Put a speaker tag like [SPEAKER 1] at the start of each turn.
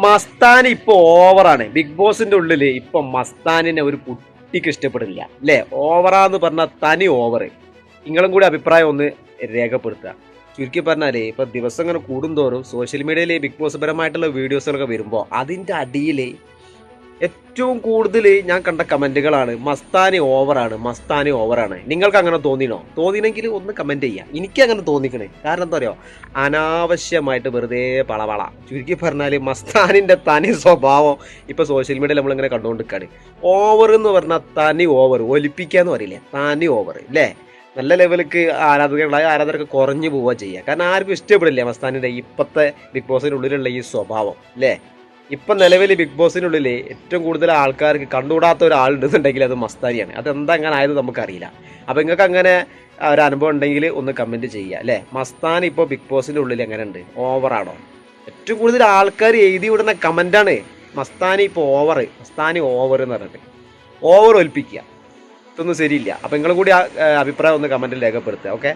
[SPEAKER 1] മസ്താനി ഇപ്പൊ ഓവറാണ്. ബിഗ് ബോസിന്റെ ഉള്ളില് ഇപ്പൊ മസ്താനിനെ ഒരു കുട്ടിക്ക് ഇഷ്ടപ്പെടില്ല അല്ലേ? ഓവറാന്ന് പറഞ്ഞാൽ തനി ഓവർ. നിങ്ങളും കൂടി അഭിപ്രായം ഒന്ന് രേഖപ്പെടുത്തുക. ചുരുക്കി പറഞ്ഞാലേ ഇപ്പൊ ദിവസം ഇങ്ങനെ കൂടുന്തോറും സോഷ്യൽ മീഡിയയിൽ ബിഗ് ബോസ് പരമായിട്ടുള്ള വീഡിയോസുകളൊക്കെ വരുമ്പോൾ അതിന്റെ അടിയിൽ ഏറ്റവും കൂടുതൽ ഞാൻ കണ്ട കമന്റുകളാണ് മസ്താനി ഓവറാണ്, മസ്താനി ഓവറാണ്. നിങ്ങൾക്ക് അങ്ങനെ തോന്നിനോ? തോന്നിനെങ്കിൽ ഒന്ന് കമന്റ് ചെയ്യാം. എനിക്ക് അങ്ങനെ തോന്നിക്കണേ. കാരണം എന്താ പറയുക, അനാവശ്യമായിട്ട് വെറുതെ പളവള. ചുരുക്കി പറഞ്ഞാൽ മസ്താനിന്റെ തനി സ്വഭാവം ഇപ്പൊ സോഷ്യൽ മീഡിയയിൽ നമ്മളിങ്ങനെ കണ്ടുകൊണ്ടിരിക്കുകയാണ്. ഓവർ എന്ന് പറഞ്ഞാൽ തനി ഓവർ, ഒലിപ്പിക്കാന്ന് പറയില്ലേ, തനി ഓവർ അല്ലേ? നല്ല ലെവലിക്ക് ആരാധകർക്ക് കുറഞ്ഞു പോവുക ചെയ്യുക. കാരണം ആർക്കും ഇഷ്ടപ്പെടില്ല മസ്താനിന്റെ ഇപ്പോഴത്തെ ബിഗ് ബോസിന്റെ ഉള്ളിലുള്ള ഈ സ്വഭാവം അല്ലേ? ഇപ്പം നിലവിൽ ബിഗ് ബോസിനുള്ളിൽ ഏറ്റവും കൂടുതൽ ആൾക്കാർക്ക് കണ്ടുകൂടാത്ത ഒരാളുണ്ടെന്നുണ്ടെങ്കിൽ അത് മസ്താനിയാണ്. അതെന്താ അങ്ങനെ ആയത് നമുക്കറിയില്ല. അപ്പം നിങ്ങൾക്ക് അങ്ങനെ ഒരു അനുഭവം ഉണ്ടെങ്കിൽ ഒന്ന് കമൻറ്റ് ചെയ്യുക അല്ലേ? മസ്താനി ഇപ്പോൾ ബിഗ് ബോസിൻ്റെ ഉള്ളിൽ എങ്ങനെയുണ്ട്? ഓവറാണോ? ഏറ്റവും കൂടുതൽ ആൾക്കാർ എഴുതി വിടുന്ന കമൻറ്റാണ് മസ്താനി ഇപ്പോൾ ഓവർ, മസ്താനി ഓവർ എന്ന് പറഞ്ഞിട്ട്. ഓവർ ഒലിപ്പിക്കുക, ഇതൊന്നും ശരിയില്ല. അപ്പം നിങ്ങളും കൂടി അഭിപ്രായം ഒന്ന് കമൻറ്റിൽ രേഖപ്പെടുത്തുക. ഓക്കെ.